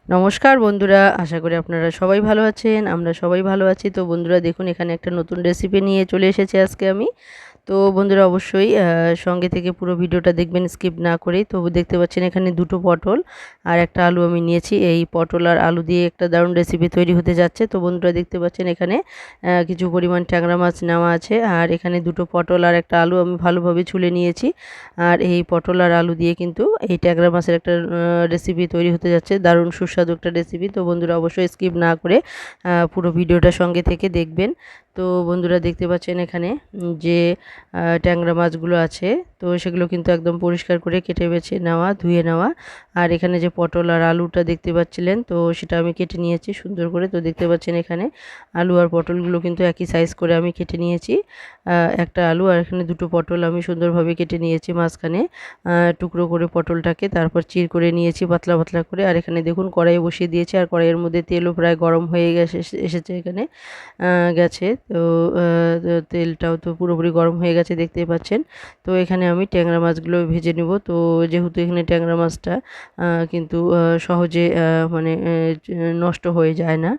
নমস্কার বন্ধুরা, আশা করি আপনারা সবাই ভালো আছেন। আমরা সবাই ভালো আছি। তো বন্ধুরা দেখুন, এখানে একটা নতুন রেসিপি নিয়ে চলে এসেছি আজকে আমি। তো বন্ধুরা অবশ্যই সঙ্গে থেকে পুরো ভিডিওটা দেখবেন, স্কিপ না করেই। তো দেখতে পাচ্ছেন এখানে দুটো পটল আর একটা আলু আমি নিয়েছি। এই পটল আর আলু দিয়ে একটা দারুণ রেসিপি তৈরি হতে যাচ্ছে। তো বন্ধুরা দেখতে পাচ্ছেন এখানে কিছু পরিমাণ ট্যাংরা মাছ নেওয়া আছে, আর এখানে দুটো পটল আর একটা আলু আমি ভালোভাবে ছুলে নিয়েছি। আর এই পটল আর আলু দিয়ে কিন্তু এই ট্যাংরা মাছের একটা রেসিপি তৈরি হতে যাচ্ছে, দারুণ সুস্বাদু একটা রেসিপি। তো বন্ধুরা অবশ্যই স্কিপ না করে পুরো ভিডিওটা সঙ্গে থেকে দেখবেন। তো বন্ধুরা দেখতে পাচ্ছেন এখানে যে ট্যাংরা মাছগুলো আছে, তো সেগুলো কিন্তু একদম পরিষ্কার করে কেটে বেছে নেওয়া, ধুয়ে নেওয়া। আর এখানে যে পটল আর আলুটা দেখতে পাচ্ছিলেন, তো সেটা আমি কেটে নিয়েছি সুন্দর করে। তো দেখতে পাচ্ছেন এখানে আলু আর পটলগুলো কিন্তু একই সাইজ করে আমি কেটে নিয়েছি। একটা আলু আর এখানে দুটো পটল আমি সুন্দরভাবে কেটে নিয়েছি মাঝখানে টুকরো করে পটলটাকে, তারপর চির করে নিয়েছি পাতলা পাতলা করে। আর এখানে দেখুন কড়াই বসিয়ে দিয়েছি, আর কড়াইয়ের মধ্যে তেলও প্রায় গরম হয়ে এসেছে এখানে গেছে। তো তেলটাও তো পুরোপুরি গরম হয়ে গেছে দেখতেই পাচ্ছেন। তো এখানে আমি ট্যাংরা মাছগুলো ভেজে নেব। তো যেহেতু এখানে ট্যাংরা মাছটা কিন্তু সহজে মানে নষ্ট হয়ে যায় না,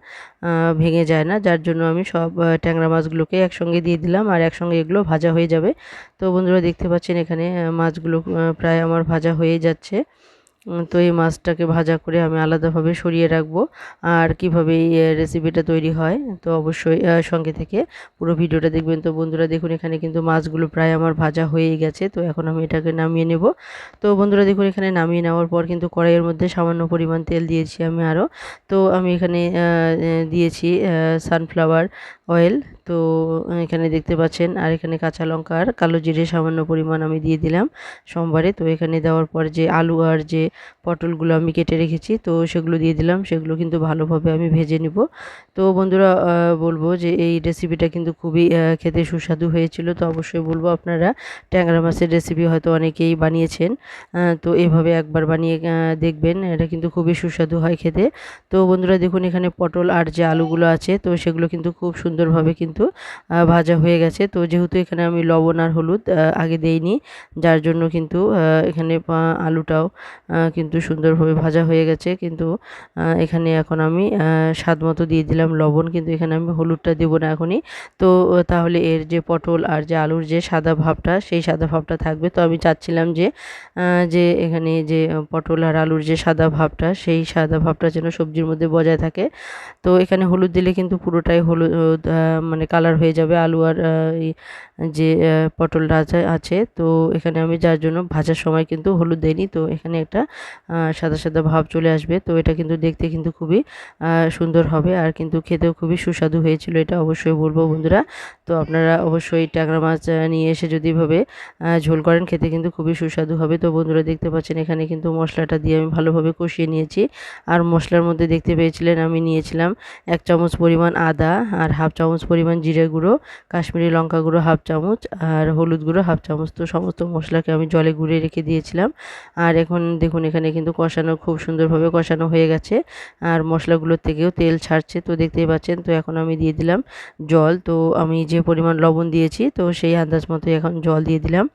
ভেঙে যায় না, যার জন্য আমি সব ট্যাংরা মাছগুলোকে একসঙ্গে দিয়ে দিলাম, আর একসঙ্গে এগুলো ভাজা হয়ে যাবে। তো বন্ধুরা দেখতে পাচ্ছেন এখানে মাছগুলো প্রায় আমার ভাজা হয়ে যাচ্ছে। তো এই মাছটাকে ভাজা করে আমি আলাদাভাবে সরিয়ে রাখবো। আর কিভাবে এই রেসিপিটা তৈরি হয়, তো অবশ্যই সঙ্গে থেকে পুরো ভিডিওটা দেখবেন। তো বন্ধুরা দেখুন এখানে কিন্তু মাছগুলো প্রায় আমার ভাজা হয়েই গেছে। তো এখন আমি এটাকে নামিয়ে নেব। তো বন্ধুরা দেখুন এখানে নামিয়ে নেওয়ার পর কিন্তু কড়াইয়ের মধ্যে সামান্য পরিমাণ তেল দিয়েছি আমি আরও। তো আমি এখানে দিয়েছি সানফ্লাওয়ার অয়েল। তো এখানে দেখতে পাচ্ছেন, আর এখানে কাঁচা লঙ্কা আর কালো জিরে সামান্য পরিমাণ আমি দিয়ে দিলাম সোমবারে। তো এখানে দেওয়ার পর যে আলু আর যে পটলগুলো আমি কেটে রেখেছি, তো সেগুলো দিয়ে দিলাম। সেগুলো কিন্তু ভালোভাবে আমি ভেজে নিব। তো বন্ধুরা বলবো যে এই রেসিপিটা কিন্তু খুবই খেতে সুস্বাদু হয়েছিল। তো অবশ্যই বলবো আপনারা ট্যাংরা মাছের রেসিপি হয়তো অনেকেই বানিয়েছেন, তো এভাবে একবার বানিয়ে দেখবেন, এটা কিন্তু খুবই সুস্বাদু হয় খেতে। তো বন্ধুরা দেখুন এখানে পটল আর যে আলুগুলো আছে, তো সেগুলো কিন্তু খুব সুন্দরভাবে কিন্তু ভাজা হয়ে গেছে। তো যেহেতু এখানে আমি লবণ আর হলুদ আগে দেইনি, যার জন্য কিন্তু এখানে আলুটাও কিন্তু সুন্দরভাবে ভাজা হয়ে গেছে। কিন্তু এখানে এখন আমি স্বাদ মতো দিয়ে দিলাম লবণ, কিন্তু এখানে আমি হলুদটা দেবো না এখনই। তো তাহলে এর যে পটল আর যে আলুর যে সাদা ভাবটা, সেই সাদা ভাবটা থাকবে। তো আমি চাচ্ছিলাম যে এখানে যে পটল আর আলুর যে সাদা ভাবটা, সেই সাদা ভাবটা যেন সবজির মধ্যে বজায় থাকে। তো এখানে হলুদ দিলে কিন্তু পুরোটাই হলুদ মানে কালার হয়ে যাবে আলু আর এই যে পটলটা আছে। তো এখানে আমি যার জন্য ভাজার সময় কিন্তু হলুদ দেইনি। তো এখানে একটা সাদা সাদা ভাব চলে আসবে। তো এটা কিন্তু দেখতে কিন্তু খুবই সুন্দর হবে, আর কিন্তু খেতেও খুবই সুস্বাদু হয়েছিল, এটা অবশ্যই বলবো বন্ধুরা। তো আপনারা অবশ্যই ট্যাংরা মাছ নিয়ে এসে যদি এভাবে ঝোল করেন, খেতে কিন্তু খুবই সুস্বাদু হবে। তো বন্ধুরা দেখতে পাচ্ছেন এখানে কিন্তু মশলাটা দিয়ে আমি ভালোভাবে কষিয়ে নিয়েছি। আর মশলার মধ্যে দেখতে পেয়েছিলেন আমি নিয়েছিলাম 1 চামচ পরিমাণ আদা, আর হাফ চামচ পরিমাণ জিরে গুঁড়ো, কাশ্মীরি লঙ্কা গুঁড়ো হাফ চামচ, আর হলুদ গুঁড়ো হাফ চামচ। তো সমস্ত মশলাকে আমি জলে গুঁড়িয়ে রেখে দিয়েছিলাম। আর এখন দেখুন এখানে কিন্তু কষানো খুব সুন্দরভাবে কষানো হয়ে গেছে, আর মশলাগুলোর থেকেও তেল ছাড়ছে, তো দেখতেই পাচ্ছেন। তো এখন আমি দিয়ে দিলাম জল। তো আমি যে পরিমাণ লবণ দিয়েছি, তো সেই আন্দাজ মতোই এখন জল দিয়ে দিলাম।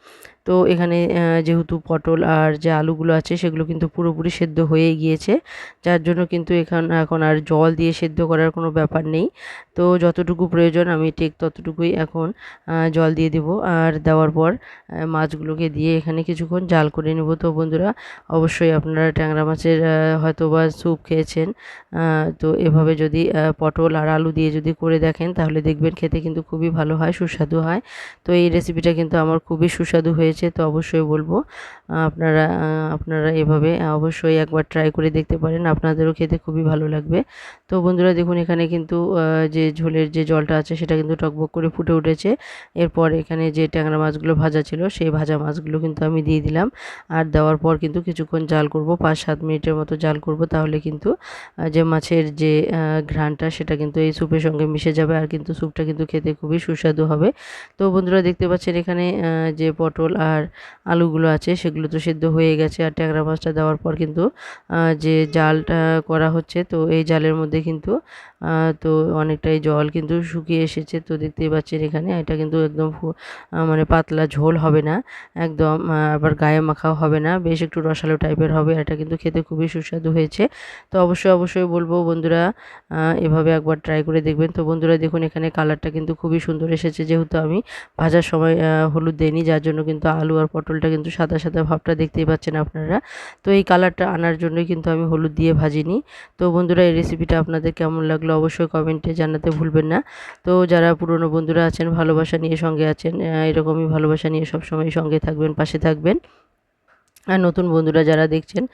তো এখানে যেহেতু পটল আর যে আলুগুলো আছে সেগুলো কিন্তু পুরোপুরি সেদ্ধ হয়েই গিয়েছে, যার জন্য কিন্তু এখন আর জল দিয়ে সেদ্ধ করার কোনো ব্যাপার নেই। তো যতটুকু প্রয়োজন আমি ঠিক ততটুকুই এখন জল দিয়ে দেবো। আর দেওয়ার পর মাছগুলোকে দিয়ে এখানে কিছুক্ষণ জাল করে নেব। তো বন্ধুরা অবশ্যই আপনারা ট্যাংরা মাছের হয়তো বা স্যুপ খেয়েছেন, তো এভাবে যদি পটল আর আলু দিয়ে যদি করে দেখেন, তাহলে দেখবেন খেতে কিন্তু খুবই ভালো হয়, সুস্বাদু হয়। তো এই রেসিপিটা কিন্তু আমার খুবই সুস্বাদু হয়েছে। তো অবশ্যই বলবো আপনারা এভাবে অবশ্যই একবার ট্রাই করে দেখতে পারেন, আপনাদেরও খেতে খুবই ভালো লাগবে। তো বন্ধুরা দেখুন এখানে কিন্তু যে ঝোলের যে জলটা আছে সেটা কিন্তু টকবক করে ফুটে উঠেছে। এরপর এখানে যে ট্যাংরা মাছগুলো ভাজা ছিল, সেই ভাজা মাছগুলো কিন্তু আমি দিয়ে দিলাম। আর দেওয়ার পর কিন্তু কিছুক্ষণ জাল করব, 5-7 মিনিটের মতো জাল করব। তাহলে কিন্তু যে মাছের যে ঘ্রাণটা, সেটা কিন্তু এই স্যুপের সঙ্গে মিশে যাবে, আর কিন্তু স্যুপটা কিন্তু খেতে খুবই সুস্বাদু হবে। তো বন্ধুরা দেখতে পাচ্ছেন এখানে যে পটল আর আলুগুলো আছে সেগুলো তো সেদ্ধ হয়ে গেছে। আর ট্যাংরা মাছটা দেওয়ার পর কিন্তু যে জালটা করা হচ্ছে, তো এই জালের মধ্যে কিন্তু তো অনেকটাই জল কিন্তু শুকিয়ে এসেছে। তো দেখতেই পাচ্ছেন এখানে এটা কিন্তু একদম মানে পাতলা ঝোল হবে না, একদম আবার গায়ে মাখাও হবে না, বেশ একটু রসালো টাইপের হবে। এটা কিন্তু খেতে খুবই সুস্বাদু হয়েছে। তো অবশ্যই বলবো বন্ধুরা এভাবে একবার ট্রাই করে দেখবেন। তো বন্ধুরা দেখুন এখানে কালারটা কিন্তু খুবই সুন্দর এসেছে, যেহেতু আমি ভাজার সময় হলুদ দেইনি, যার জন্য কিন্তু আলু আর পটলটা কিন্তু সাদা সাদা ভাবটা দেখতেই পাচ্ছেন আপনারা। তো এই কালারটা আনার জন্যই কিন্তু আমি হলুদ দিয়ে ভাজিনি। তো বন্ধুরা এই রেসিপিটা আপনাদের কেমন লাগলো অবশ্যই কমেন্টে জানাতে ভুলবেন না। তো যারা পুরনো বন্ধুরা আছেন, ভালোবাসা নিয়ে সঙ্গে আছেন, এরকমই ভালোবাসা নিয়ে সবসময় সঙ্গে থাকবেন, পাশে থাকবেন। আর নতুন বন্ধুরা যারা দেখছেন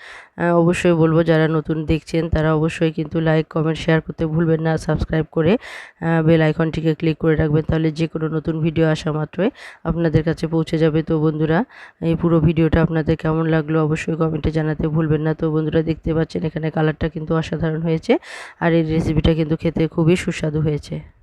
অবশ্যই বলবো, যারা নতুন দেখছেন তারা অবশ্যই কিন্তু লাইক কমেন্ট শেয়ার করতে ভুলবেন না। সাবস্ক্রাইব করে বেল আইকনটিকে ক্লিক করে রাখবেন, তাহলে যে কোনো নতুন ভিডিও আসা মাত্রই আপনাদের কাছে পৌঁছে যাবে। তো বন্ধুরা এই পুরো ভিডিওটা আপনাদের কেমন লাগলো অবশ্যই কমেন্টে জানাতে ভুলবেন না। তো বন্ধুরা দেখতে পাচ্ছেন এখানে কালারটা কিন্তু অসাধারণ হয়েছে, আর এই রেসিপিটা কিন্তু খেতে খুবই সুস্বাদু হয়েছে।